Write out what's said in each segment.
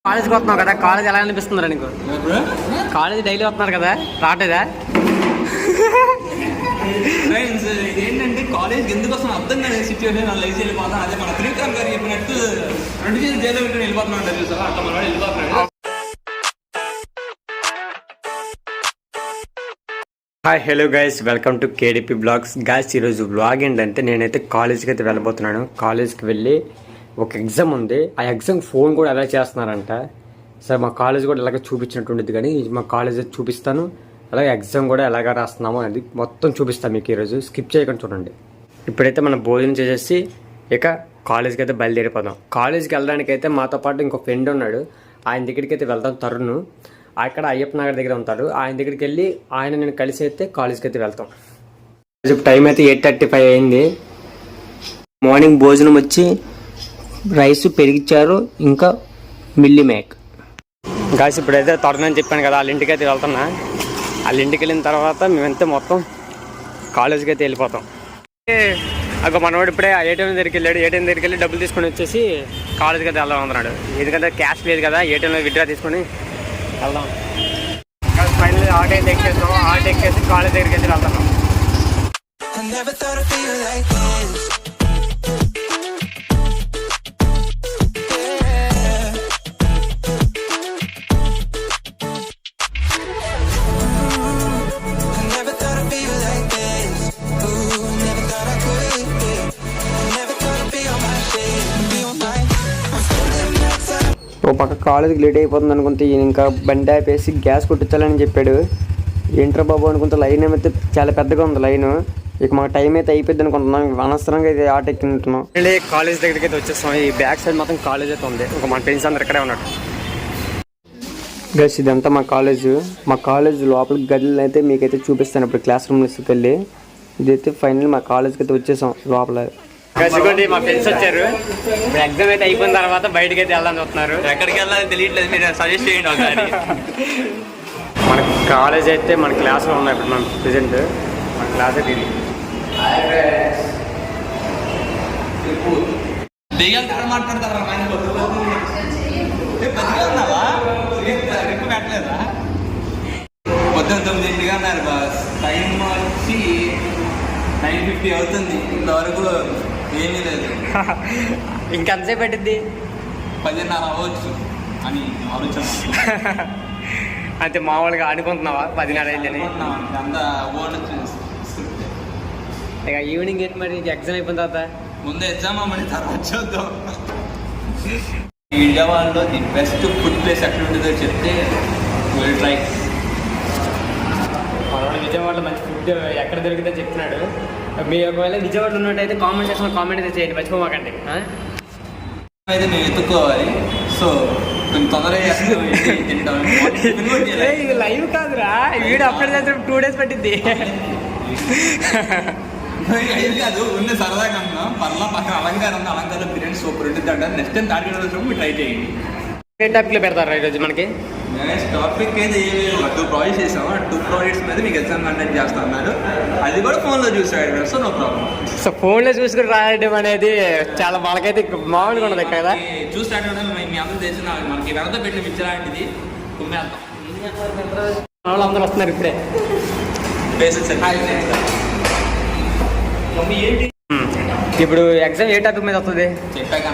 కాలేజ్కి వస్తున్నావు కదా, కాలేజ్ ఎలా అనిపిస్తుందిరా నీకు? కాలేజ్ డైలీ వస్తున్నారు కదా, రావట్లేదా? ఏంటంటే కాలేజ్కి ఎందుకు వస్తున్నా అర్థం కాదు సిచ్యువేషన్. వాళ్ళు లేచి వెళ్ళిపోతాం. అదే మన త్రివిక్రమ్ గారు చెప్పినట్టు 2 చేసి జైల్లో పెట్టి వెళ్ళిపోతున్నాం అంటారు చూసారా, అట్లా మన వెళ్ళిపోతున్నాడు. Hi hello guys, welcome to KDP vlogs. Guys ఈరోజు బ్లాగ్ ఏంటంటే నేనైతే కాలేజ్కి అయితే వెళ్ళబోతున్నాను. కాలేజ్కి వెళ్ళి ఒక ఎగ్జామ్ ఉంది. ఆ ఎగ్జామ్ ఫోన్ కూడా ఎలా చేస్తున్నారంట. సార్ మా కాలేజ్ కూడా ఎలాగ చూపించినట్టుండేది, కానీ మా కాలేజ్ చూపిస్తాను, అలాగే ఎగ్జామ్ కూడా ఎలాగ రాస్తున్నామో అది మొత్తం చూపిస్తాను మీకు ఈరోజు. స్కిప్ చేయకుండా చూడండి. ఇప్పుడైతే మనం భోజనం చేసేసి ఇక కాలేజ్కి అయితే బయలుదేరిపోదాం. కాలేజ్కి వెళ్ళడానికి అయితే మాతో పాటు ఇంకో ఫ్రెండ్ ఉన్నాడు, ఆయన దగ్గరికి అయితే వెళ్తాం. తరుణ్ అక్కడ అయ్యప్ప నగర్ దగ్గర ఉంటాడు. ఆయన దగ్గరికి వెళ్ళి ఆయన నేను కలిసి అయితే కాలేజ్కి అయితే వెళ్తాం. ఇప్పుడు టైం అయితే 8:35 అయింది. మార్నింగ్ భోజనం వచ్చి రైస్ పెరిగిచ్చారు, ఇంకా మిల్లీ మేక్. గాయస్ ఇప్పుడైతే తరుణ్ అని చెప్పాను కదా, వాళ్ళ ఇంటికి అయితే వెళ్తున్నా. వాళ్ళ ఇంటికి వెళ్ళిన తర్వాత మేమైతే మొత్తం కాలేజ్కి అయితే వెళ్ళిపోతాం. అక్కడ మనవాడు ఇప్పుడే ఏటీఎం దగ్గరికి వెళ్ళాడు. ఏటీఎం దగ్గరికి వెళ్ళి డబ్బులు తీసుకొని వచ్చేసి కాలేజ్కి అయితే వెళ్దాం అన్నాడు. ఎందుకంటే క్యాష్ లేదు కదా, ఏటీఎంలో విత్డ్రా తీసుకొని వెళ్దాం. ఫైనల్లీ ఆటో అయితే ఎక్కేసాం. ఆటో ఎక్కేసి కాలేజ్ దగ్గరికి అయితే వెళ్తున్నాం. ఓ పక్క కాలేజ్కి లేట్ అయిపోతుంది అనుకుంటే ఈయన ఇంకా బండి ఆపేసి గ్యాస్ కొట్టించాలని చెప్పాడు. ఏంట్రా బాబు అనుకుంటే లైన్ ఏమైతే చాలా పెద్దగా ఉంది లైన్. ఇక మాకు టైం అయితే అయిపోద్ది అనుకుంటున్నాం. అనవసరంగా అయితే ఆటో ఎక్కింటున్నాం. కాలేజ్ దగ్గరికి అయితే వచ్చేస్తాం. ఈ బ్యాక్ సైడ్ మొత్తం కాలేజ్ అయితే ఉంది. ఇంకా మన ఫ్రెండ్స్ అందరు ఇక్కడే ఉన్నాడు. గస్ ఇదంతా మా కాలేజ్. మా కాలేజ్ లోపల గదులు అయితే మీకైతే చూపిస్తాను ఇప్పుడు క్లాస్ రూమ్స్కి వెళ్ళి. ఇదైతే ఫైనల్ మా కాలేజ్కి అయితే వచ్చేసాం. లోపల గచ్చిగొండి మా ఫ్రెండ్స్ వచ్చారు. ఎగ్జామ్ అయితే అయిపోయిన తర్వాత బయటకి అయితే వెళ్ళాలని చూస్తున్నారు. ఎక్కడికి వెళ్ళాలని తెలియట్లేదు, మీరు సజెస్ట్ చేయండి ఒకసారి. మన కాలేజ్ అయితే మన క్లాస్లో ఉన్నాయి ఇప్పుడు మనం ప్రెజెంట్. మన క్లాస్ అయితే ఇది. మాట్లాడతారా పెట్టలేదా? పొద్దున్న 9 అన్నారు బాస్. టైం వచ్చి 9:50 అవుతుంది. ఇంతవరకు ఏమీ లేదు. ఇంకెంతసేపు పెట్టింది? 10:30 అవ్వచ్చు అని ఆలోచన. అంటే మామూలుగా అనుకుంటున్నావా 10:30 అయిందని? అంత ఇక ఈవినింగ్ ఏంటి మరి ఎగ్జామ్ అయిపోయిన తర్వాత? ముందు ఎగ్జామ్ అమ్మని తర్వాత చూద్దాం. విజయవాడలో ది బెస్ట్ ఫుడ్ ప్లేస్ ఎక్కడ ఉంటుందో చెప్తే విల్ ట్రై. మనవాడు విజయవాడలో మంచి ఫుడ్ ఎక్కడ దొరికిందో చెప్తున్నాడు. మీరు ఒకవేళ విజయవాడలో ఉన్నట్టయితే కామెంట్ సెక్షన్లో కామెంట్ అయితే చేయండి, మర్చిపోమాకండి. అయితే మేము ఎత్తుకోవాలి. సో కొంచెం తొందరగా ఇది లైవ్ కాదురా, వీడియో అప్లోడ్ చేస్తే 2 days పట్టింది. కాదు ఉన్న సరదాగా అన్నాం. పర్లా పక్కన అలంకారం ఉంది, అలంకారం బిర్యానీ సూపర్ ఉంటుంది అంటారు. నెక్స్ట్ టైం తాడికి మీరు ట్రై చేయండి. ఏ టాపిక్లో పెడతారా ఈరోజు మనకి? టాపిక్ అయితే ఏమి 2 ప్రాజెక్ట్స్ చేసాము. 2 ప్రాజెక్ట్స్ మీద మీకు ఎగ్జామ్ కండక్ట్ చేస్తా అన్నారు. అది కూడా ఫోన్లో చూసాడు. So no problem. సో ఫోన్లో చూసుకుని రాయడం అనేది చాలా మనకైతే మామూలుగా ఉండదు కదా. చూస్తాడు మీ అందరూ తెలిసిన మనకి వెనక పెట్టిన పిక్చర్ లాంటిది కుమ్మేద్దాం. వాళ్ళందరూ వస్తున్నారు ఇప్పుడే. ఇప్పుడు ఎగ్జామ్ ఏ టాపిక్ మీద వస్తుంది చెప్పాక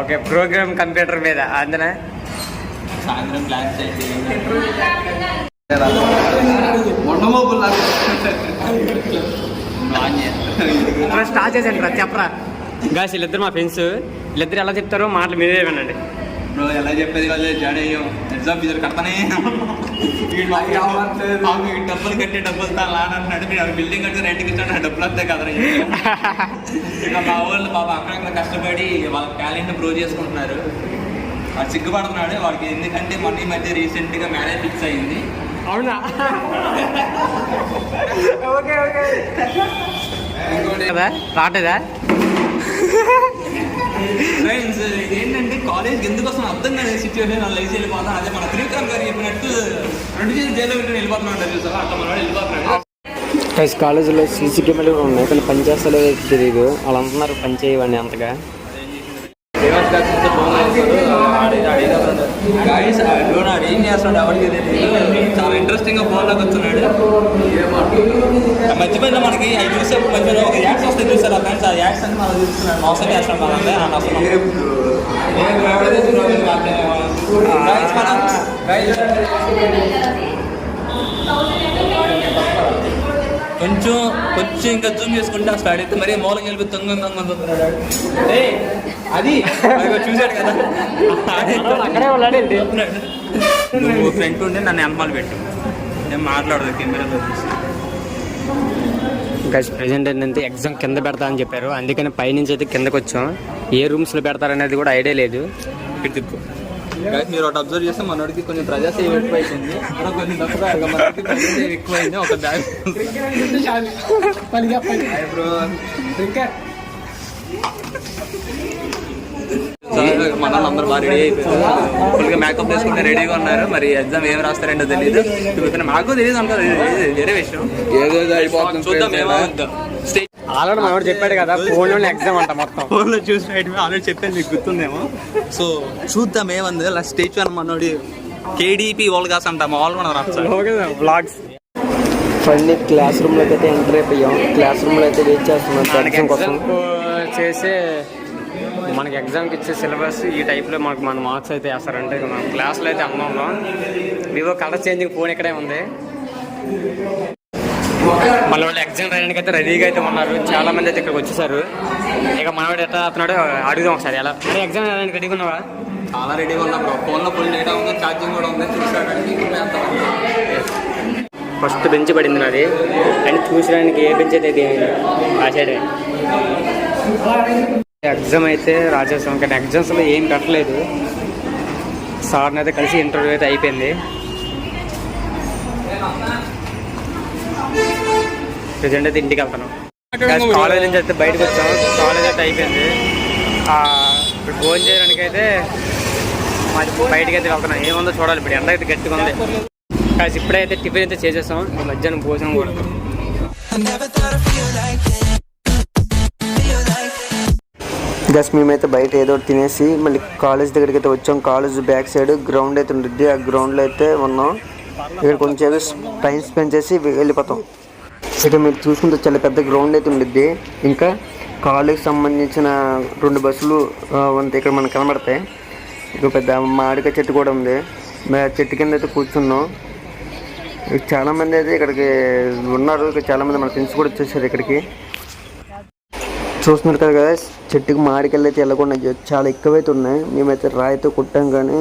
ఓకే, ప్రోగ్రామ్ కంప్యూటర్ మీద. అందునా సాయంత్రం ప్లాన్స్ స్టార్ట్ చేసేయండి రా, చెప్పరా. గాస్ వీళ్ళిద్దరు మా ఫ్రెండ్స్. వీళ్ళిద్దరు ఎలా చెప్తారో మాటలు మీరే వినండి. బ్రో ఎలా చెప్పేది వాళ్ళు జాయిన్ అయ్యాం. ఎగ్జామ్ ఫీజులు కడతానే డబ్బులు కట్టే డబ్బులు లానన్నాడు. మీరు బిల్డింగ్ కట్టి రెంట్కి ఇచ్చాడు, డబ్బులు వస్తాయి కదరా. ఇక మా వాళ్ళు బాబా అక్కడక్కడ కష్టపడి వాళ్ళ టాలెంట్ ప్రూవ్ చేసుకుంటున్నారు. వాడు సిగ్గుపడుతున్నాడు వాడికి, ఎందుకంటే మొన్న ఈ మధ్య రీసెంట్గా మ్యారేజ్ ఫిక్స్ అయింది. అవునా? Okay okay. రావట్లేదా? ఫ్రెండ్స్ ఏంటంటే కాలేజ్కి ఎందుకు వస్తున్నా అర్థం కాదు సిచ్యువేషన్. వాళ్ళు లేచి వెళ్ళిపోతాం. అదే మన త్రివిక్రమ్ గారు చెప్పినట్టు 2 చేసి జైల్లో పెట్టి వెళ్ళిపోతున్నాం అంటారు చూసారా, అట్లా మన వెళ్ళిపోతున్నాడు. కాలేజీలో సీసీ కెమెరాలు ఉన్నాయి, కానీ పని చేస్తలేదు తెలియదు. వాళ్ళు అంటున్నారు పని చేయవండి అంతగా. ఫేమస్ గైస్ అడుగున్నాడు ఏం చేస్తున్నాడు ఎవరికి తెలియదు. చాలా ఇంట్రెస్టింగ్ గా ఫోన్లోకి వచ్చున్నాడు. మధ్యలో మనకి అవి చూసే మధ్యలో ఒక యాడ్స్ వస్తాయి చూసారు ఆ ఫ్రెండ్స్. ఆ యాడ్స్ అని మనం చూస్తున్నాడు మోసం చేస్తున్నాం మనంటే కొంచెం కొంచెం ఇంకా జూమ్ చేసుకుంటే స్టార్ట్ అయితే మరీ మూలకి వెళ్ళి తొంగ అది చూశాడు కదా అక్కడే ఉన్నాడు. నువ్వు ఫ్రంట్ ఉండి నన్ను ఎనమాలు పెట్టు, నేను మాట్లాడదు కెమెరాలో చూసి. గైస్ ప్రెజెంట్ ఏంటంటే ఎగ్జామ్ కింద పెడతా అని చెప్పారు, అందుకని పైనుంచి అయితే కిందకి వచ్చాం. ఏ రూమ్స్లో పెడతారనేది కూడా ఐడియా లేదు. దిక్కు మీరు ఒకటి అబ్జర్వ్ చేస్తే మనోడికి కొంచెం ప్రజాసేవ ఎక్కువైతుంది, కొంచెం తక్కువ మనకి ప్రజాసేవ ఎక్కువైంది. ఒక బ్యాగ్ మన అందరూ బాగా రెడీ అయిపోయారు, ఫుల్గా మేకప్ వేసుకుంటే రెడీగా ఉన్నారు. మరి ఎగ్జామ్ ఏం రాస్తారంటో తెలియదు, మాకు తెలియదు అంటారు, వేరే విషయం. చూద్దాం స్టేజ్ ఆల్రెడీ మనోడు చెప్పాడు కదా ఫోన్లోనే ఎగ్జామ్ అంట, మొత్తం ఫోన్లో చూసి ఆల్రెడీ చెప్పాను, మీకు గుర్తుందేమో. సో చూద్దాం ఏమంది. అలా స్టేజ్ వన్ మనోడి కేడీపీ ఓల్గాస్ అంట, మా వాళ్ళు మనం రాస్తాం బ్లాగ్స్. ఫన్నీ క్లాస్ రూమ్లో అయితే ఎంటర్ అయిపోయాం. క్లాస్ రూమ్లో అయితే వెయిట్ చేస్తున్నాం ఎగ్జామ్ కోసం. చేసే మనకి ఎగ్జామ్కి ఇచ్చే సిలబస్ ఈ టైప్లో మనకు మన మార్క్స్ అయితే వేస్తారంటే మనం క్లాస్లో అయితే అన్నాం. వివో కలర్ చేంజింగ్ ఫోన్ ఇక్కడే ఉంది. మన వాళ్ళు ఎగ్జామ్ రాయడానికి అయితే రెడీగా అయితే ఉన్నారు, చాలా మంది అయితే ఇక్కడికి వచ్చేసారు. ఇక మనవాడు ఎట్లా అవుతున్నాడో అడుగుదాం ఒకసారి. ఎలా ఎగ్జామ్ రాయడానికి రెడీగా ఉన్నావా? చాలా రెడీగా ఉన్నాం బ్రో, ఫోన్లో ఫుల్ డేటా ఉంది, ఛార్జింగ్ కూడా ఉంది. చూసాడానికి ఫస్ట్ బెంచ్ పడింది నాది, అండ్ చూసడానికి ఏ బెంచ్ అయితే ఆ సైడ్. ఎగ్జామ్ అయితే రాసేసాం, కానీ ఎగ్జామ్స్లో ఏం పెట్టలేదు. సార్ని అయితే కలిసి ఇంటర్వ్యూ అయితే అయిపోయింది. ప్రజెంట్ అయితే ఇంటికి వెళ్తాను. కాలేజ్ నుంచి అయితే బయటకు వచ్చాం, కాలేజ్ అయితే అయిపోయింది. ఇప్పుడు భోజనం చేయడానికి అయితే బయటకి అయితే వెళ్తున్నాం. ఏముందో చూడాలి, ఇప్పుడు ఎండ అయితే గట్టిగా ఉంది. కాదు ఇప్పుడైతే టిఫిన్ అయితే చేసేసాం, మధ్యాహ్నం భోజనం కూడా. జస్ట్ మేమైతే బయట ఏదో తినేసి మళ్ళీ కాలేజ్ దగ్గరికి అయితే వచ్చాం. కాలేజ్ బ్యాక్ సైడ్ గ్రౌండ్ అయితే ఉంటుంది, ఆ గ్రౌండ్లో అయితే ఉన్నాం. ఇక్కడ కొంచెం టైం స్పెండ్ చేసి వెళ్ళిపోతాం. ఇక్కడ మీరు చూసుకుంటే చాలా పెద్ద గ్రౌండ్ అయితే ఉండిద్ది. ఇంకా కాలేజ్కి సంబంధించిన 2 బస్సులు ఇక్కడ మనకు కనబడతాయి. ఇక్కడ పెద్ద మామిడికాయ చెట్టు కూడా ఉంది, చెట్టు కింద అయితే కూర్చున్నాం. చాలామంది అయితే ఇక్కడికి ఉన్నారు, ఇక్కడ చాలామంది మన ఫ్రెండ్స్ కూడా వచ్చేసారు ఇక్కడికి. చూస్తున్నారు కదా చెట్టుకి మామిడికాయలు అయితే వెళ్ళకుండా చాలా ఎక్కువైతే ఉన్నాయి. మేమైతే రాయితో కుట్టాం కానీ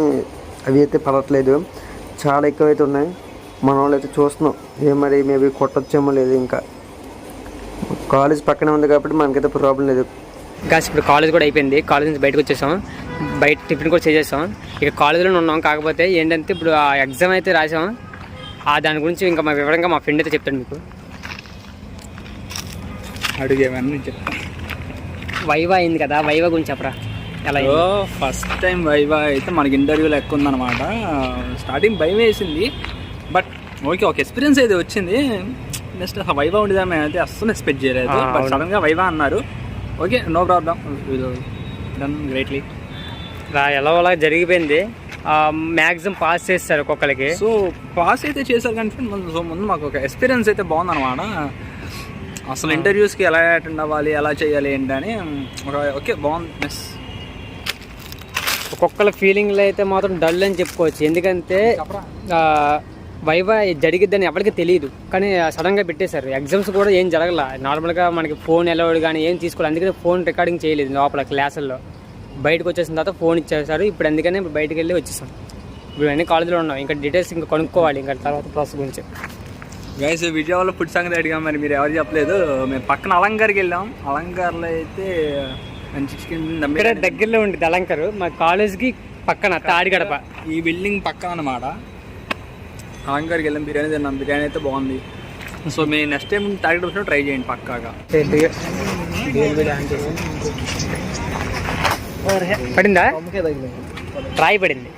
అవి అయితే పడట్లేదు, చాలా ఎక్కువైతే ఉన్నాయి. మన వాళ్ళు అయితే చూస్తున్నాం, మరి మేబీ కొట్టొచ్చేమో లేదు. ఇంకా కాలేజ్ పక్కనే ఉంది కాబట్టి మనకైతే ప్రాబ్లం లేదు. కాస్ ఇప్పుడు కాలేజ్ కూడా అయిపోయింది, కాలేజ్ నుంచి బయటకు వచ్చేసాం. బయట టిఫిన్ కూడా చేసేసాం. ఇక కాలేజీలోనే ఉన్నాం. కాకపోతే ఏంటంటే ఇప్పుడు ఆ ఎగ్జామ్ అయితే రాసాం, దాని గురించి ఇంకా మా వివరంగా మా ఫ్రెండ్ అయితే చెప్తాడు మీకు. అడుగేమని చెప్తాను. వైవా అయింది కదా, వైవా గురించి చెప్పరా. ఎలా ఫస్ట్ టైం వైవా అయితే మనకి ఇంటర్వ్యూలో ఎక్కువ ఉందన్నమాట. స్టార్టింగ్ భయం వేసింది, బట్ ఓకే ఒక ఎక్స్పీరియన్స్ అయితే వచ్చింది. నెక్స్ట్ వైవా ఉండేదాన్ని అయితే అస్సలు ఎక్స్పెక్ట్ చేయలేదు, బట్ సడన్గా వైవా అన్నారు. Okay no problem, done greatly. ఎలా జరిగిపోయింది. మ్యాక్సిమం పాస్ చేస్తారు ఒక్కొక్కరికి. సో పాస్ అయితే చేశారు కానీ ముందు మాకు ఒక ఎక్స్పీరియన్స్ అయితే బాగుందన్నమాట. అసలు ఇంటర్వ్యూస్కి ఎలా అటెండ్ అవ్వాలి, ఎలా చేయాలి ఏంటని ఓకే బాగుంది. నెక్స్ట్ ఒక్కొక్కరి ఫీలింగ్లో అయితే మాత్రం డల్ అని చెప్పుకోవచ్చు. ఎందుకంటే వైవా జరిగిద్దని ఎవరికి తెలియదు, కానీ సడన్గా పెట్టేశారు. ఎగ్జామ్స్ కూడా ఏం జరగల, నార్మల్గా మనకి ఫోన్ అలౌడ్ కానీ ఏం తీసుకోవాలి. అందుకని ఫోన్ రికార్డింగ్ చేయలేదు లోపల క్లాసుల్లో. బయటకు వచ్చేసిన తర్వాత ఫోన్ ఇచ్చేసారు. ఇప్పుడు అందుకనే ఇప్పుడు బయటకు వెళ్ళి వచ్చేసాం. ఇప్పుడు అన్ని కాలేజీలో ఉన్నాం, ఇంకా డీటెయిల్స్ ఇంకా కనుక్కోవాలి ఇంకా తర్వాత ప్రాసెస్ గురించి. గైస్ విజయవాడలో ఫుడ్ సంగతి అడిగాం, మరి మీరు ఎవరు చెప్పలేదు. మేము పక్కన అలంకార్కి వెళ్ళాం. అలంకార్లో అయితే మంచి చికెన్ ఇక్కడ దగ్గరలో ఉంటుంది అలంకారు, మా కాలేజ్కి పక్కన తాడిగడప ఈ బిల్డింగ్ పక్కన అన్నమాట. అలంకార్కి వెళ్ళాం, బిర్యానీ తిన్నాం. బిర్యానీ అయితే బాగుంది. సో మీరు నెక్స్ట్ టైం తాడిగడప వచ్చినప్పుడు ట్రై చేయండి పక్కాగా. పడిందా? ట్రై పడింది.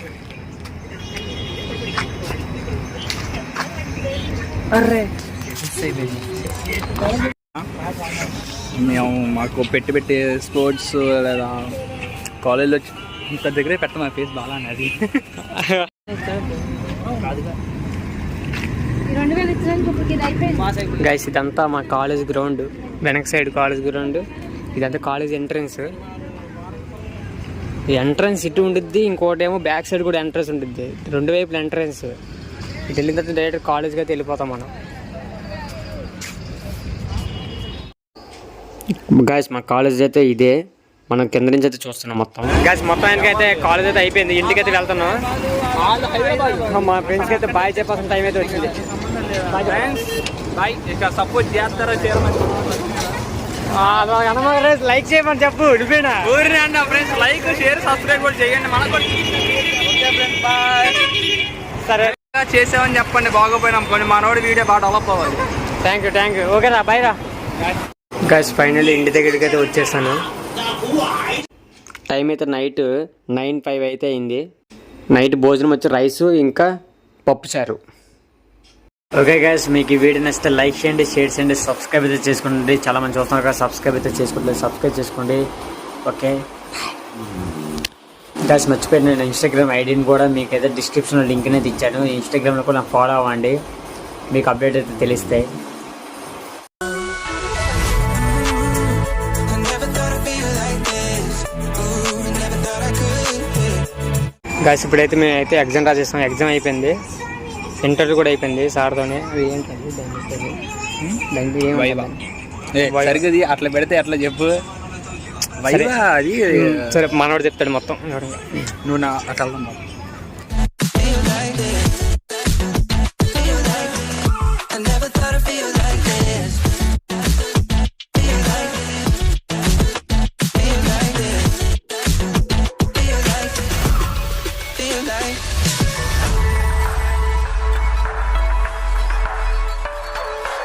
మేము మాకు పెట్టి స్పోర్ట్స్ లేదా కాలేజ్లో ఇంత దగ్గరే పెట్ట మా ఫేస్ బాగా అది గైస్ ఇదంతా మా కాలేజ్ గ్రౌండ్, వెనక సైడ్ కాలేజ్ గ్రౌండ్, ఇదంతా కాలేజ్ ఎంట్రన్స్. ఈ ఎంట్రన్స్ ఇటు ఉండిద్ది, ఇంకోటి ఏమో బ్యాక్ సైడ్ కూడా ఎంట్రన్స్ ఉంటుంది, రెండు వైపుల ఎంట్రన్స్. ఇటు వెళ్ళిన తర్వాత డైరెక్ట్ కాలేజ్కి అయితే వెళ్ళిపోతాం మనం. గాయస్ మా కాలేజ్ అయితే ఇదే, మనం కింద నుంచి అయితే చూస్తున్నాం మొత్తం. గాయస్ మొత్తానికి అయితే కాలేజ్ అయితే అయిపోయింది, ఇంటికైతే వెళ్తున్నాం. మా ఫ్రెండ్స్కి అయితే బాయ్ చెప్పాల్సిన టైం అయితే వచ్చింది. సపోర్ట్ చేస్తారో చేయమని లైక్ చేయమని చెప్పు, నువ్వేనా ఊరిని అండి ఫ్రెండ్స్. లైక్ షేర్ సబ్స్క్రైబ్ కూడా చేయండి. మనకు సరే చేసామని చెప్పండి, బాగోపోయినా అనుకోండి. మనోడి వీడియో బాగా డెవలప్ అవ్వాలి. Thank you. ఓకే రా, బాయ్ రా. గైస్ ఫైనల్లీ ఇంటి దగ్గరికి అయితే వచ్చేసాను. టైం అయితే నైట్ 9:05 అయితే అయింది. నైట్ భోజనం వచ్చి రైస్ ఇంకా పప్పుచారు. ఓకే గైస్, మీకు ఈ వీడియో నచ్చితే లైక్ చేయండి, షేర్ చేయండి, సబ్స్క్రైబ్ అయితే చేసుకోండి. చాలా మంది చూస్తున్నారు కదా, సబ్స్క్రైబ్ అయితే చేసుకోండి, సబ్స్క్రైబ్ చేసుకోండి. ఓకే గైస్, మర్చిపోయి నేను ఇన్స్టాగ్రామ్ ఐడిని కూడా మీకు అయితే డిస్క్రిప్షన్లో లింక్ అనేది ఇచ్చాను. ఇన్స్టాగ్రామ్లో కూడా ఫాలో అవ్వండి, మీకు అప్డేట్ అయితే తెలుస్తాయి. గైస్ ఇప్పుడైతే మేమైతే ఎగ్జామ్ రాసేస్తాం. ఎగ్జామ్ అయిపోయింది, ఇంటర్వ్యూ కూడా అయిపోయింది సార్తోనే. అది ఏంటండి సరిగ్గా అట్లా పెడితే అట్లా చెప్పు. అది సరే మనోడు చెప్తాడు మొత్తం. నువ్వు నా అట్లా like